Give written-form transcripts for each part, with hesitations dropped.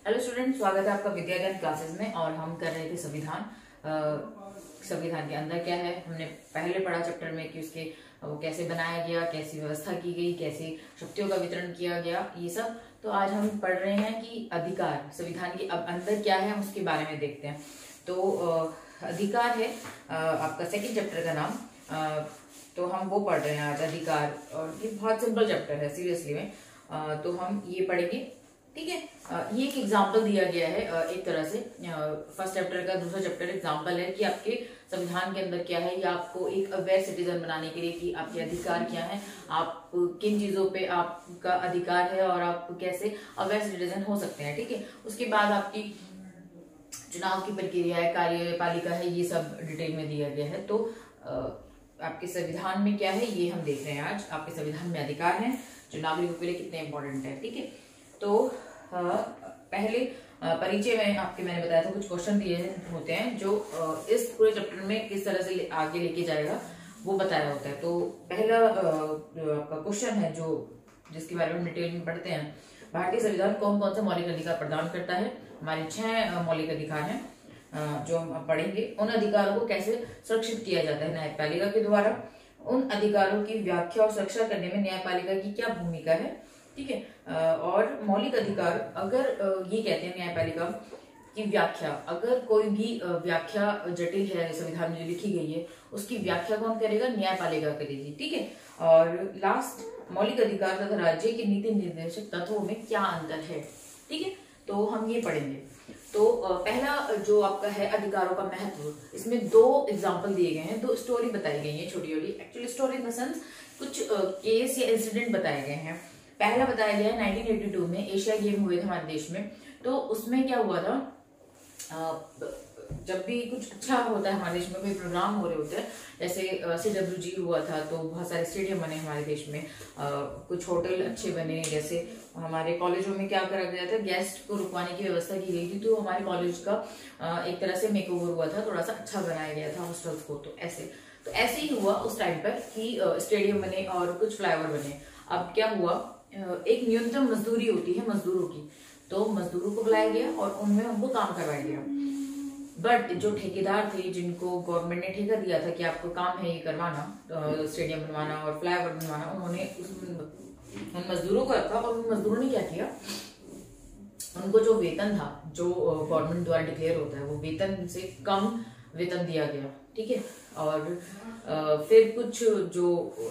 Hello student, स्वागत है आपका विद्या ज्ञान क्लासेस में। और हम कर रहे थे संविधान। संविधान के अंदर क्या है हमने पहले पढ़ा चैप्टर में कि उसके वो कैसे बनाया गया, कैसी व्यवस्था की गई, कैसे शक्तियों का वितरण किया गया, ये सब। तो आज हम पढ़ रहे हैं कि अधिकार संविधान के अब अंदर क्या है उसके बारे में देखते हैं। तो अधिकार है आपका सेकंड चैप्टर का नाम। तो हम वो पढ़ रहे हैं आज, अधिकार। और ये बहुत सिंपल चैप्टर है सीरियसली में। तो हम ये पढ़ेंगे, ठीक है। ये एक एग्जाम्पल दिया गया है एक तरह से। फर्स्ट चैप्टर का दूसरा चैप्टर एग्जाम्पल है कि आपके संविधान के अंदर क्या है, या आपको एक अवेयर सिटीजन बनाने के लिए कि आपके अधिकार क्या है, आप किन चीजों पे आपका अधिकार है और आप कैसे अवेयर सिटीजन हो सकते हैं, ठीक है। उसके बाद आपकी चुनाव की प्रक्रिया है, कार्यपालिका है, ये सब डिटेल में दिया गया है। तो आपके संविधान में क्या है ये हम देख रहे हैं आज। आपके संविधान में अधिकार है जो नागरिकों के लिए कितने इंपॉर्टेंट है, ठीक है। तो पहले परिचय में आपके मैंने बताया था कुछ क्वेश्चन दिए होते हैं जो इस पूरे चैप्टर में किस तरह से आगे लेके जाएगा वो बताया होता है। तो पहला आपका क्वेश्चन है जो जिसके बारे में डिटेल में पढ़ते हैं। भारतीय संविधान कौन कौन से मौलिक अधिकार प्रदान करता है? हमारे 6 मौलिक अधिकार हैं जो हम पढ़ेंगे। उन अधिकारों को कैसे सुरक्षित किया जाता है न्यायपालिका के द्वारा? उन अधिकारों की व्याख्या और सुरक्षा करने में न्यायपालिका की क्या भूमिका है, ठीक है। और मौलिक अधिकार, अगर ये कहते हैं न्यायपालिका की व्याख्या, अगर कोई भी व्याख्या जटिल है संविधान में जो लिखी गई है उसकी व्याख्या कौन करेगा? न्यायपालिका करेगी, ठीक है। और लास्ट, मौलिक अधिकार तथा राज्य के नीति निर्देशक तत्वों में क्या अंतर है, ठीक है। तो हम ये पढ़ेंगे। तो पहला जो आपका है अधिकारों का महत्व, इसमें 2 एग्जाम्पल दिए गए हैं, 2 स्टोरी बताई गई है छोटी छोटी। Actually story in the sense कुछ केस या इंसिडेंट बताए गए हैं। पहला बताया गया है 1982 में एशिया गेम हुए थे हमारे देश में। तो उसमें क्या हुआ था, जब भी कुछ अच्छा होता है हमारे देश में, कोई प्रोग्राम हो रहे होते हैं, जैसे CWG हुआ था तो बहुत सारे स्टेडियम बने हमारे देश में, कुछ होटल अच्छे बने। जैसे हमारे कॉलेजों में क्या करा गया था, गेस्ट को रुकवाने की व्यवस्था की गई थी। तो हमारे कॉलेज का एक तरह से मेकओवर हुआ था, थोड़ा सा अच्छा बनाया गया था हॉस्टल्स को। तो ऐसे ही हुआ उस टाइम पर कि स्टेडियम बने और कुछ फ्लाईओवर बने। अब क्या हुआ, एक न्यूनतम मजदूरी होती है मजदूरों की, तो मजदूरों को बुलाया गया और उनमें उनको काम करवाया गया। बट जो ठेकेदार थे, जिनको गवर्नमेंट ने ठेका दिया था कि आपको काम है ये करवाना, स्टेडियम बनवाना और फ्लाईओवर बनवाना, उन्होंने उन मजदूरों को रखा। और उन मजदूरों ने क्या किया, उनको जो वेतन था जो गवर्नमेंट द्वारा डिक्लेयर होता है वो वेतन से कम वेतन दिया गया, ठीक है। और फिर कुछ जो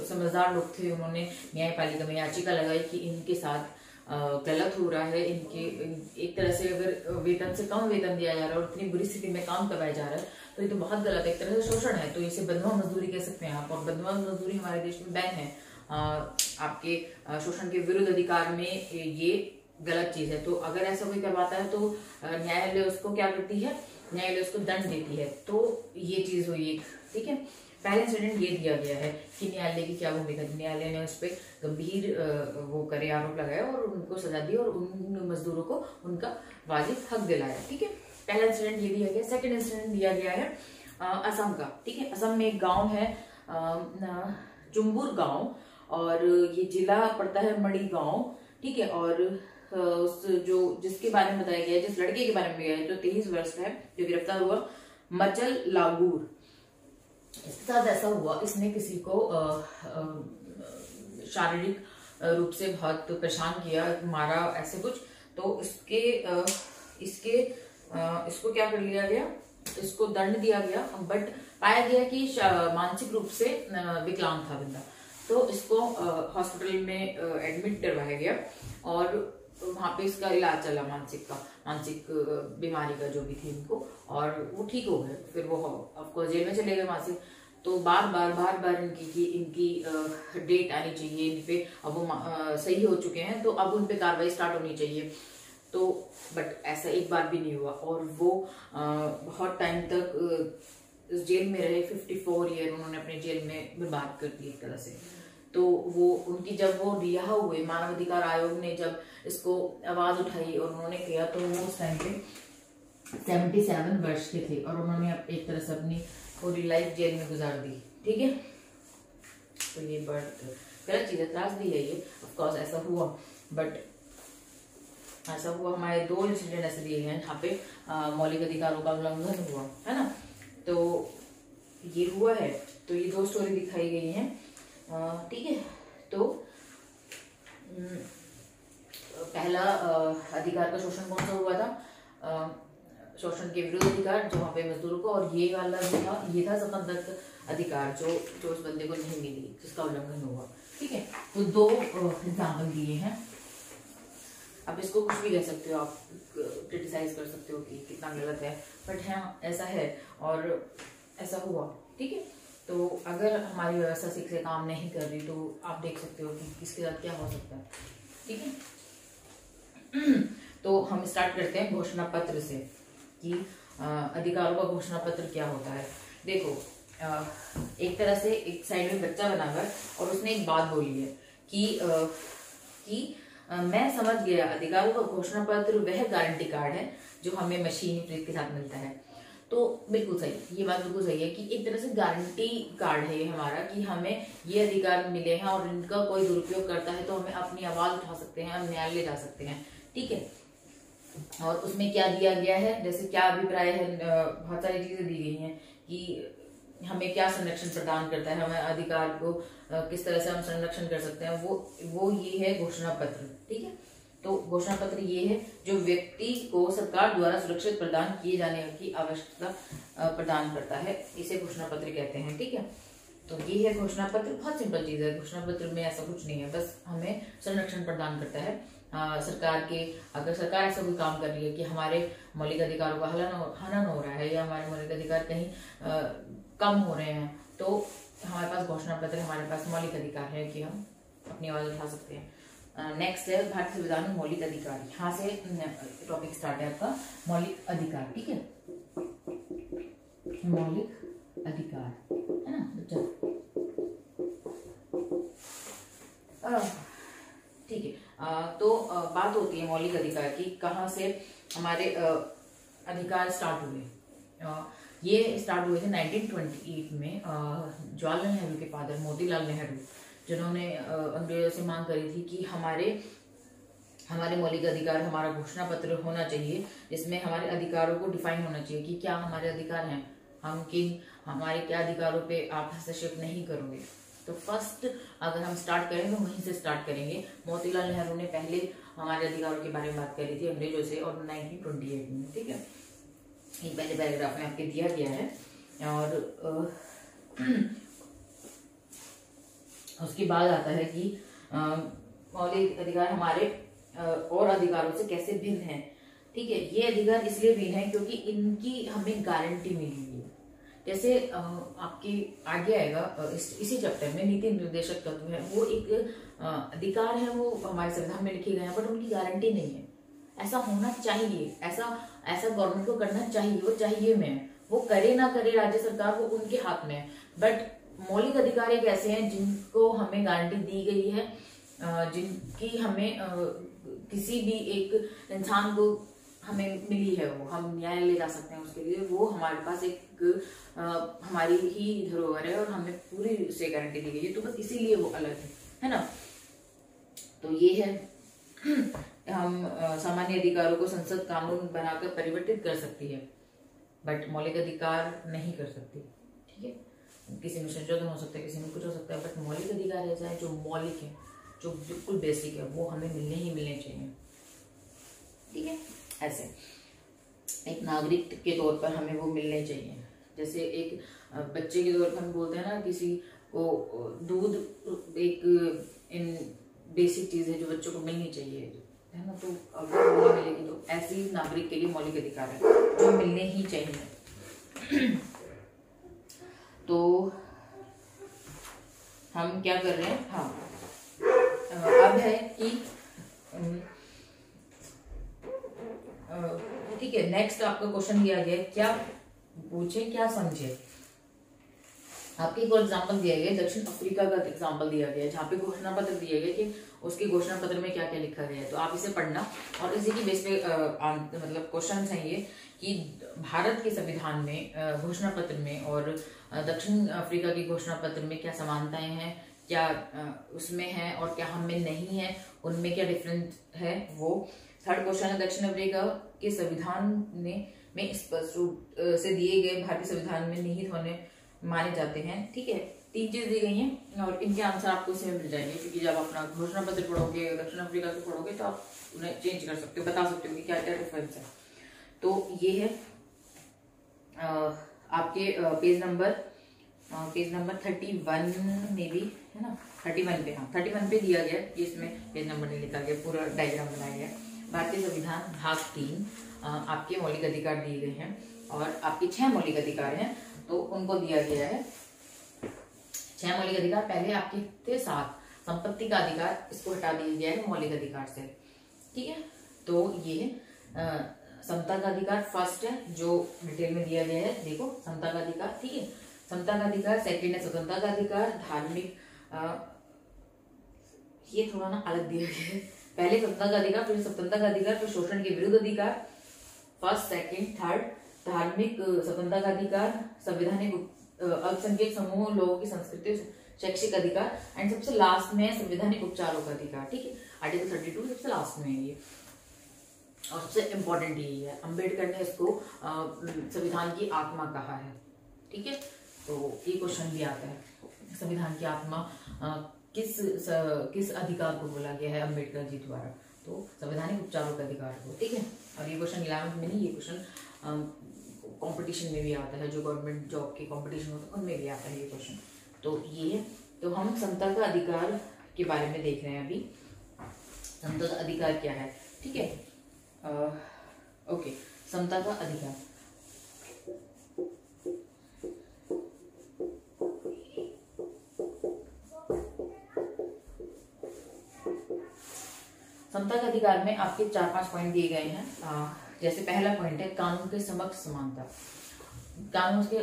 समझदार लोग थे उन्होंने न्यायपालिका में याचिका लगाई कि इनके साथ गलत हो रहा है, इनके एक तरह से अगर वेतन से कम वेतन दिया जा रहा है और इतनी बुरी स्थिति में काम करवाया जा रहा है तो ये तो बहुत गलत है, एक तरह से शोषण है। तो इसे बंधुआ मजदूरी कह सकते हैं आप। और बंधुआ मजदूरी हमारे देश में बैन है। आपके शोषण के विरुद्ध अधिकार में ये गलत चीज है। तो अगर ऐसा कोई करवाता है तो न्यायालय उसको क्या करती है, न्यायालय उसको दंड देती है। तो ये चीज हुई एक, ठीक है। पहले इंसिडेंट ये दिया गया है कि न्यायालय की क्या भूमिका थी। न्यायालय ने उस पर गंभीर वो करे आरोप लगाया और उनको सजा दी और उन मजदूरों को उनका वाजिब हक दिलाया, ठीक है। पहला इंसिडेंट ये दिया गया। सेकंड इंसिडेंट दिया गया है असम का, ठीक है। असम में एक गांव है चुम्बुर गांव, और ये जिला पड़ता है मणि गांव, ठीक है। और जिसके बारे में बताया गया है, जिस लड़के के बारे में गया है जो 23 वर्ष का है, जो गिरफ्तार हुआ, मचल लागूर। इसके साथ ऐसा हुआ, इसने किसी को शारीरिक रूप से बहुत परेशान किया, मारा, ऐसे कुछ। तो इसको क्या कर लिया गया, इसको दंड दिया गया। बट पाया गया कि मानसिक रूप से विकलांग था बंदा। तो इसको हॉस्पिटल में एडमिट करवाया गया और वहां पे इसका इलाज चला, मानसिक बीमारी का जो भी थी इनको, और वो ठीक हो गए। फिर वो ऑफकोर्स जेल में चले गए वहां से। तो बार बार इनकी डेट आनी चाहिए इन पे। अब वो सही हो चुके हैं तो अब उन पे कार्रवाई स्टार्ट होनी चाहिए। तो बट ऐसा एक बार भी नहीं हुआ और वो बहुत टाइम तक जेल में रहे। 54 ईयर उन्होंने अपने जेल में बर्बाद कर दी एक तरह से। तो वो उनकी जब वो रिहा हुए, मानवाधिकार आयोग ने जब इसको आवाज उठाई और उन्होंने किया, तो वो उस टाइम पे 77 वर्ष के थे और उन्होंने एक तरह से अपनी पूरी लाइफ जेल में गुजार दी, ठीक है। तो ये गलत चीज है, त्रासदी है ये, ऑफ कोर्स ऐसा हुआ। बट ऐसा हुआ, हमारे 2 इंसिडेंट ऐसे दिए हैं जहाँ पे मौलिक अधिकारों का उल्लंघन हुआ है ना। तो ये हुआ है, तो ये 2 स्टोरी दिखाई गई हैं, ठीक है। तो पहला अधिकार का शोषण कौन सा हुआ था, शोषण के विरुद्ध अधिकार जो वहाँ पे मजदूरों को, और ये वाला जो था ये था संबंधित अधिकार जो उस बंदे को नहीं मिली, जिसका उल्लंघन हुआ, ठीक है। तो 2 एग्जाम्पल दिए हैं। अब इसको कुछ भी कह सकते हो आप, क्रिटिसाइज कर सकते हो कि कितना गलत है, बट हाँ ऐसा है और ऐसा हुआ, ठीक है। तो अगर हमारी व्यवस्था ठीक से काम नहीं कर रही तो आप देख सकते हो कि इसके साथ क्या हो सकता है, ठीक है। तो हम स्टार्ट करते हैं घोषणा पत्र से कि अधिकारों का घोषणा पत्र क्या होता है। देखो, एक तरह से एक साइड में बच्चा बनाकर और उसने एक बात बोली है कि मैं समझ गया, अधिकारों का घोषणा पत्र वह गारंटी कार्ड है जो हमें मशीनी प्रीत के साथ मिलता है। तो बिल्कुल सही, ये बात बिल्कुल सही है कि एक तरह से गारंटी कार्ड है हमारा कि हमें ये अधिकार मिले हैं और इनका कोई दुरुपयोग करता है तो हमें अपनी आवाज उठा सकते हैं, हम न्यायालय जा सकते हैं, ठीक है। और उसमें क्या दिया गया है, जैसे क्या अभिप्राय है, बहुत सारी चीजें दी गई हैं कि हमें क्या संरक्षण प्रदान करता है, हमें अधिकार को किस तरह से हम संरक्षण कर सकते हैं, वो ये है घोषणा पत्र, ठीक है। तो घोषणा पत्र ये है जो व्यक्ति को सरकार द्वारा सुरक्षित प्रदान किए जाने की आवश्यकता प्रदान करता है, इसे घोषणा पत्र कहते हैं, ठीक है। तो ये है घोषणा पत्र, बहुत सिंपल चीज है, घोषणा पत्र में ऐसा कुछ नहीं है, बस हमें संरक्षण प्रदान करता है सरकार के, अगर सरकार ऐसा कोई काम कर रही है कि हमारे मौलिक अधिकारों का हनन हो रहा है या हमारे मौलिक अधिकार कहीं कम हो रहे हैं, तो हमारे पास घोषणा पत्र, हमारे पास मौलिक अधिकार है कि हम अपनी आवाज उठा सकते हैं। नेक्स्ट है भारतीय संविधान में मौलिक अधिकार, यहाँ से टॉपिक स्टार्ट है आपका मौलिक अधिकार, ठीक है। मौलिक अधिकार है ना बच्चा, ठीक है। तो बात होती है मौलिक अधिकार की, कहाँ से हमारे अधिकार स्टार्ट हुए। ये स्टार्ट हुए थे 1928 में, जवाहरलाल नेहरू के फादर मोतीलाल नेहरू, जिन्होंने अंग्रेजों से मांग करी थी कि हमारे मौलिक अधिकार, हमारा घोषणा पत्र होना चाहिए जिसमें हमारे अधिकारों को डिफाइन होना चाहिए कि क्या हमारे अधिकार हैं, हमारे क्या अधिकारों पे आप हस्तक्षेप नहीं करोगे। तो फर्स्ट अगर हम स्टार्ट करें तो वहीं से स्टार्ट करेंगे। मोतीलाल नेहरू ने पहले हमारे अधिकारों के बारे में बात करी थी अंग्रेजों से, और 1928 में, ठीक है। ये पहले पैराग्राफ में आपके दिया गया है, और उसके बाद आता है कि मौलिक अधिकार हमारे और अधिकारों से कैसे भिन्न है, ठीक है। ये अधिकार इसलिए भिन्न है क्योंकि इनकी हमें गारंटी मिली है। जैसे आपके आगे आएगा इसी चैप्टर में नीति निर्देशक तत्व है, वो एक अधिकार है, वो हमारे संविधान में लिखे गए हैं, बट उनकी गारंटी नहीं है। ऐसा होना चाहिए, ऐसा गवर्नमेंट को करना चाहिए, वो चाहिए में, वो करे ना करे राज्य सरकार, वो उनके हाथ में है। बट मौलिक अधिकार एक ऐसे हैं जिनको हमें गारंटी दी गई है, जिनकी हमें किसी भी एक इंसान को हमें मिली है, वो हम न्यायालय जा सकते हैं उसके लिए, वो हमारे पास एक हमारी ही धरोहर है और हमें पूरी उसे गारंटी दी गई है, तो बस इसीलिए वो अलग है ना। तो ये है, हम सामान्य अधिकारों को संसद कानून बनाकर परिवर्तित कर सकती है, बट मौलिक अधिकार नहीं कर सकती, ठीक है। किसी में संशोधन हो सकता है, किसी में कुछ हो सकता है, बट मौलिक अधिकार ऐसा है जो मौलिक है, जो बिल्कुल बेसिक है, वो हमें मिलने चाहिए, ठीक है। ऐसे एक नागरिक के तौर पर हमें वो मिलने चाहिए। जैसे एक बच्चे के तौर पर हम बोलते हैं ना, किसी को दूध एक इन बेसिक चीज है जो बच्चों को मिलनी चाहिए, है ना। तो अगर वो नहीं मिलेगी तो ऐसी नागरिक के लिए मौलिक अधिकार है जो मिलने ही चाहिए। तो हम क्या कर रहे हैं, हाँ अब है कि ठीक है, नेक्स्ट आपका क्वेश्चन दिया गया है, क्या पूछे क्या समझे। आपके एक और एग्जाम्पल दिया गया, दक्षिण अफ्रीका का एग्जाम्पल दिया गया है, जहाँ पे घोषणा पत्र दिया गया कि उसके घोषणा पत्र में क्या क्या लिखा गया है। तो आप इसे पढ़ना, और इसी की बेस पे मतलब क्वेश्चन है ये कि भारत के संविधान में घोषणा पत्र में और दक्षिण अफ्रीका की घोषणा पत्र में क्या समानताएं हैं, क्या उसमें है और क्या हमें नहीं है, उनमें क्या डिफरेंस है, वो थर्ड क्वेश्चन है, दक्षिण अफ्रीका के संविधान में स्पष्ट रूप से दिए गए भारतीय संविधान में निहित होने माने जाते हैं। ठीक है, 3 चीज दी गई हैं और इनके आंसर आपको इसमें मिल जाएंगे, क्योंकि जब अपना घोषणा पत्र पढ़ोगे दक्षिण अफ्रीका को पढ़ोगे तो आप उन्हें चेंज कर सकते हो, बता सकते हो कि क्या क्या डिफरेंस है। तो ये है आपके पेज नंबर 31 में भी है ना, 31 पे, हाँ 31 पे दिया गया कि इसमें पेज नंबर नहीं लिखा गया, पूरा डायग्राम बनाया गया। भारतीय संविधान भाग 3 आपके मौलिक अधिकार दिए गए हैं और आपके 6 मौलिक अधिकार हैं, तो उनको दिया गया है 6 मौलिक अधिकार। पहले आपके थे 7, संपत्ति का अधिकार, इसको हटा दिया गया है मौलिक अधिकार से। ठीक है, तो ये समता का अधिकार फर्स्ट है जो डिटेल में दिया गया है, देखो समता का अधिकार। ठीक है, समता का अधिकार। सेकंड है स्वतंत्रता का अधिकार, धार्मिक, ये थोड़ा ना अलग दिया गया है, पहले स्वतंत्रता का अधिकार, फिर स्वतंत्रता का अधिकार, फिर शोषण के विरुद्ध अधिकार, फर्स्ट सेकंड थर्ड। धार्मिक स्वतंत्रता का अधिकार, संवैधानिक अल्पसंख्यक समूह लोगों की संस्कृति शैक्षिक अधिकार, एंड सबसे लास्ट में संवैधानिक उपचारों का अधिकार। ठीक है, आर्टिकल 32 सबसे लास्ट में है ये, और सबसे इम्पोर्टेंट यही है, अम्बेडकर ने इसको संविधान की आत्मा कहा है। ठीक है, तो ये क्वेश्चन भी आता है, संविधान की आत्मा किस अधिकार को बोला गया है अम्बेडकर जी द्वारा, तो संवैधानिक उपचारों का अधिकार को। ठीक है, और ये क्वेश्चन 11th में नहीं, ये क्वेश्चन कंपटीशन में भी आता है, जो गवर्नमेंट जॉब के कंपटीशन होता है उनमें भी आता है ये क्वेश्चन। तो ये है, तो हम समता का अधिकार के बारे में देख रहे हैं अभी, समता का अधिकार क्या है। ठीक है, ओके, समता का अधिकार। समता के अधिकार में आपके 4-5 पॉइंट दिए गए हैं। जैसे पहला पॉइंट है कानून के समक्ष समानता। कानून के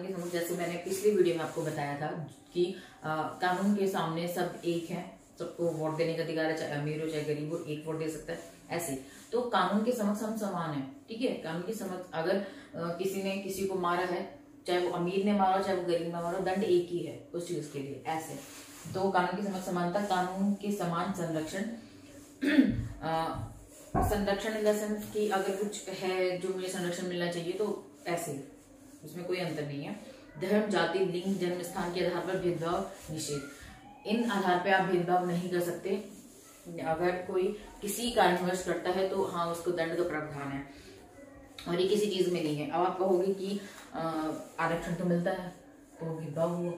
समक्ष, जैसे मैंने पिछली वीडियो में आपको बताया था कि कानून के सामने सब एक है, सबको वोट देने का अधिकार है, चाहे अमीर हो चाहे गरीब हो, एक वोट दे सकता है, ऐसे। तो कानून के समक्ष हम समान है। ठीक है, कानून के समक्ष अगर किसी ने किसी को मारा है, चाहे वो अमीर ने मारा चाहे वो गरीब ने मारा, दंड एक ही है उस चीज के लिए, ऐसे। तो कानून के समक्ष समानता, कानून के समान संरक्षण, संरक्षण इन द सेंस कि अगर कुछ है जो मुझे संरक्षण मिलना चाहिए तो ऐसे, उसमें कोई अंतर नहीं है। धर्म, जाति, लिंग, जन्म स्थान के आधार पर भेदभाव निषेध, इन आधार पे आप भेदभाव नहीं कर सकते। अगर कोई किसी कारणवश करता है तो हाँ उसको दंड का प्रावधान है, और ये किसी चीज में नहीं है। अब आप कहोगे कि आरक्षण तो मिलता है तो भेदभाव हुआ,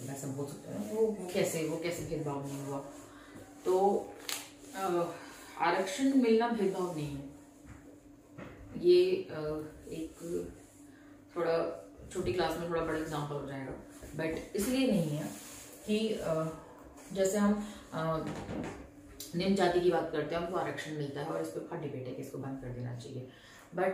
वैसा बोल सकते हैं, वो कैसे भेदभाव नहीं हुआ। तो आरक्षण मिलना भेदभाव नहीं है, ये एक थोड़ा छोटी क्लास में थोड़ा बड़ा एग्जांपल हो जाएगा, बट इसलिए नहीं है कि जैसे हम निम्न जाति की बात करते हैं, हमको आरक्षण मिलता है और इस पर बहुत डिबेट है कि इसको बंद कर देना चाहिए, बट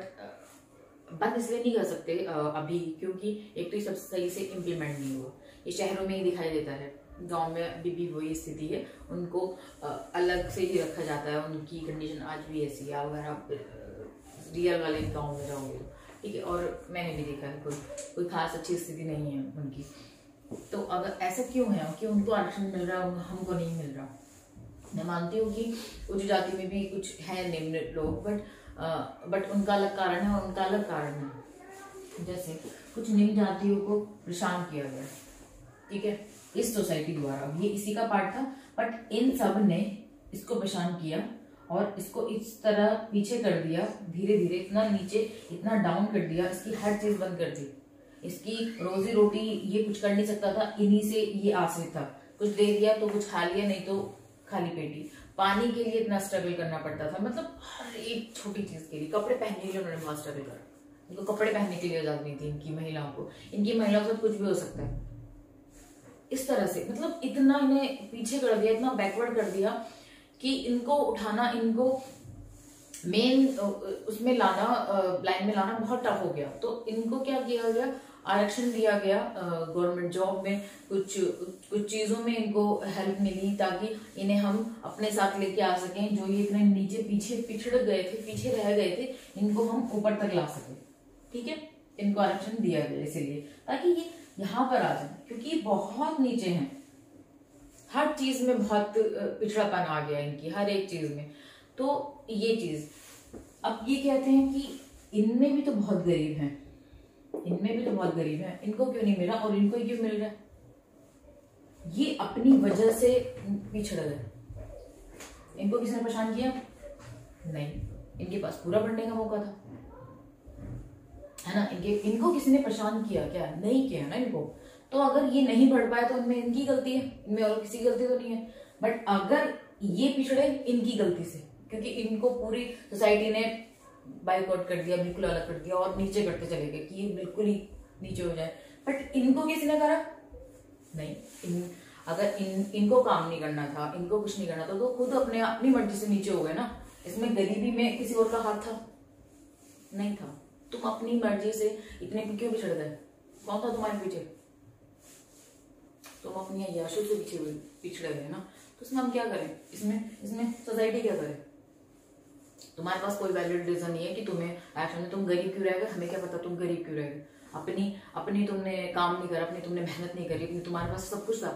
बंद इसलिए नहीं कर सकते अभी, क्योंकि एक तो ये सबसे सही से इम्प्लीमेंट नहीं हुआ। ये शहरों में ही दिखाई देता है, गांव में अभी भी वही स्थिति है, उनको अलग से ही रखा जाता है, उनकी कंडीशन आज भी ऐसी है। अगर आप रियल वाले गांव में जाओगे तो ठीक है, और मैंने भी देखा है कोई खास अच्छी स्थिति नहीं है उनकी। तो अगर ऐसा क्यों है कि उनको आरक्षण मिल रहा है हमको नहीं मिल रहा। मैं मानती हूँ कि उच्च जाति में भी कुछ है निम्न लोग, बट उनका अलग कारण है और उनका अलग कारण है। जैसे कुछ निम्न जातियों को परेशान किया गया, ठीक है, इस सोसाइटी द्वारा, ये इसी का पार्ट था, बट इन सब ने इसको परेशान किया और इसको इस तरह पीछे कर दिया, धीरे धीरे इतना नीचे, इतना डाउन कर दिया, इसकी हर चीज बंद कर दी, इसकी रोजी रोटी ये कुछ कर नहीं सकता था, इन्हीं से ये आश्रित था। कुछ दे दिया तो कुछ खा लिया, नहीं तो खाली पेटी। पानी के लिए इतना स्ट्रगल करना पड़ता था, मतलब हर एक छोटी चीज के लिए। कपड़े पहनने के लिए उन्होंने बहुत स्ट्रगल करा, इनको कपड़े पहनने के लिए आजाद नहीं थी इनकी महिलाओं को, इनकी महिलाओं से कुछ भी हो सकता है। इस तरह से मतलब इतना इन्हें पीछे कर दिया, इतना बैकवर्ड कर दिया कि इनको उठाना, इनको मेन उसमें लाना, लाइन में लाना बहुत टफ हो गया। तो इनको क्या किया गया, आरक्षण दिया गया, गवर्नमेंट जॉब में कुछ चीजों में इनको हेल्प मिली, ताकि इन्हें हम अपने साथ लेके आ सकें। जो ये इतने नीचे पीछे पिछड़ गए थे, पीछे रह गए थे, इनको हम ऊपर तक ला सके। ठीक है, इनको आरक्षण दिया गया इसीलिए ताकि ये यहाँ पर आ जाए, क्योंकि बहुत नीचे हैं, हर चीज में बहुत पिछड़ापन आ गया इनकी, हर एक चीज में। तो ये चीज, अब ये कहते हैं कि इनमें भी तो बहुत गरीब हैं, इनमें भी तो बहुत गरीब हैं, इनको क्यों नहीं मिला और इनको क्यों मिल रहा है? ये अपनी वजह से पिछड़ गए। इनको किसने परेशान किया? नहीं, इनके पास पूरा बढ़ने का मौका था, है ना। इनको किसने परेशान किया? क्या नहीं किया ना इनको। तो अगर ये नहीं बढ़ पाए तो इनमें इनकी गलती है, इनमें और किसी की गलती तो नहीं है। बट अगर ये पिछड़े इनकी गलती से, क्योंकि इनको पूरी सोसाइटी ने बाइकआउट कर दिया, बिल्कुल अलग कर दिया और नीचे करते चले गए कि ये बिल्कुल ही नीचे हो जाए। बट इनको किसी ने करा नहीं। अगर इनको काम नहीं करना था, इनको कुछ नहीं करना था, तो खुद अपनी मर्जी से नीचे हो गए ना। इसमें गरीबी में किसी और का हाथ था? नहीं था। तुम अपनी मर्जी से इतने क्यों पिछड़ गए? कौन था तुम्हारे पीछे? तुम अपनी अय्याशों से पिछड़े गए ना। तो इसमें हम क्या करें? इसमें सोसाइटी क्या करे? तुम्हारे पास कोई वैलिड रीजन नहीं है कि तुम्हें एक्चुअली तुम गरीब क्यों रह गए। हमें क्या पता तुम गरीब क्यों रह गए? अपनी तुमने काम नहीं करा, अपनी तुमने मेहनत नहीं करी, तुम्हारे पास सब कुछ था,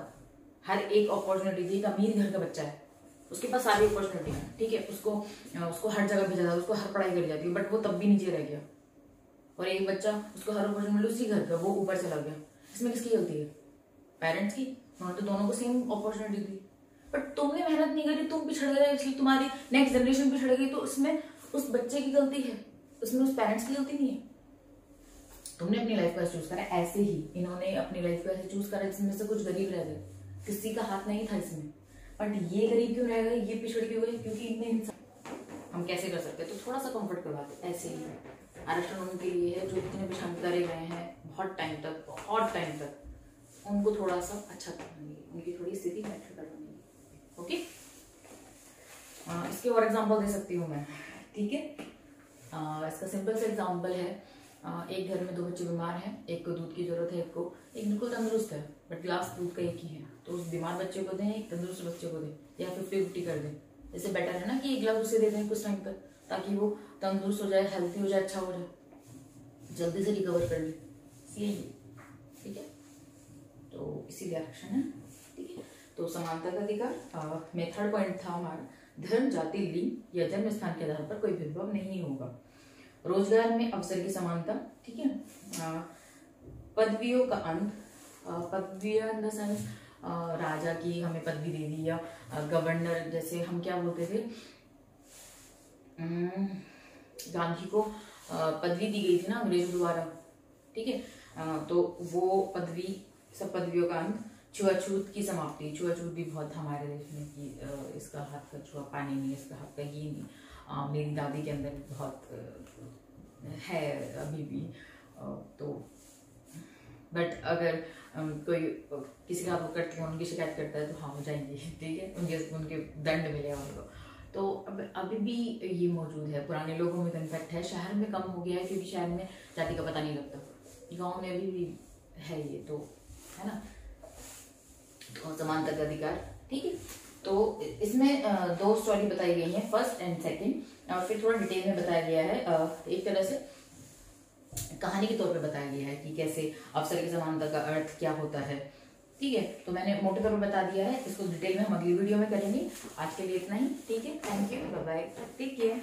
हर एक अपॉर्चुनिटी थी। एक अमीर घर का बच्चा है, उसके पास सारी अपॉर्चुनिटी है, ठीक है, उसको हर जगह भेजा जाता है, उसको हर पढ़ाई करी जाती है, बट वो तब भी नीचे रह गया। और एक बच्चा, उसको हर अपॉर्चुनिटी मिली उसी घर का, वो ऊपर चला गया। इसमें किसकी गलती है? पेरेंट्स की। उन्होंने तो दोनों को सेम अपॉर्चुनिटी दी, बट तुमने मेहनत नहीं करी, तुम पिछड़ गए, इसलिए तुम्हारी नेक्स्ट जनरेशन पिछड़ गई। तो उसमें उस बच्चे की गलती है, उसमें उस पेरेंट्स की गलती नहीं है। तुमने अपनी लाइफ का चूज करा, ऐसे ही इन्होंने अपनी लाइफ का ऐसे चूज करा जिसमें से कुछ गरीब रह गए, किसी का हाथ नहीं था इसमें। बट ये गरीब क्यों रह गए, ये पिछड़ क्यों गए? क्योंकि इनमें इंसान। हम कैसे कर सकते हैं? तो थोड़ा सा कंफर्ट करवाते, ऐसे ही आरक्षण उनके लिए है जो इतने परेशान करे गए हैं बहुत टाइम तक, उनको थोड़ा सा अच्छा करवाने, उनकी थोड़ी स्थिति बेटर करवाने। ओके, इसके और एग्जांपल दे सकती हूँ मैं, ठीक है। इसका सिंपल सा एग्जांपल है, एक घर में दो बच्चे बीमार हैं, एक को दूध की जरूरत है, एक बिल्कुल तंदुरुस्त है, बट गिलास दूध का एक ही है। तो उस बीमार बच्चे को दें, एक तंदुरुस्त बच्चे को दें, या 50-50 कर दें। इससे बेटर है ना कि एक गिलास उसे दे दें कुछ टाइम तक, ताकि वो तंदुरुस्त हो जाए, हेल्थी हो जाए, अच्छा हो जाए, जल्दी से रिकवर कर ले। ठीक है, तो इसीलिए आरक्षण है, ठीक है। तो समानता का अधिकार में थर्ड पॉइंट था हमारा, धर्म, जाति, लिंग या जन्म स्थान के आधार पर कोई भेदभाव नहीं होगा। रोजगार में अवसर की समानता, ठीक है। पदवियों का अंत, पदवियां इन द सेंस राजा की हमें पदवी दे दी, या गवर्नर, जैसे हम क्या बोलते थे, गांधी को पदवी दी गई थी ना अंग्रेजों द्वारा, ठीक है। तो वो पदवी, सब पदवियों का अंत, छुआछूत की समाप्ति। छुआछूत भी बहुत हमारे देश में कि इसका हाथ का छुआ पानी नहीं, इसका हाथ का ये नहीं। मेरी दादी के अंदर बहुत है अभी भी। तो बट अगर कोई किसी का करती है, उनकी शिकायत करता है तो हाँ हो जाएंगे, ठीक है, उनके दंड मिलेगा उनको। तो अब अभी भी ये मौजूद है, पुराने लोगों में इन्फेक्ट है, शहर में कम हो गया है क्योंकि शहर में जाति का पता नहीं लगता, गांव में अभी भी है ये, तो है ना। तो समानता का अधिकार, ठीक है। तो इसमें दो स्टोरी बताई गई है, फर्स्ट एंड सेकंड, और फिर थोड़ा डिटेल में बताया गया है, एक तरह से कहानी के तौर पे बताया गया है कि कैसे अवसर की समानता का अर्थ क्या होता है, ठीक है। तो मैंने मोटे तौर पे बता दिया है, इसको डिटेल में हम अगली वीडियो में करेंगे। आज के लिए इतना ही, ठीक है। Thank you, bye bye, take care.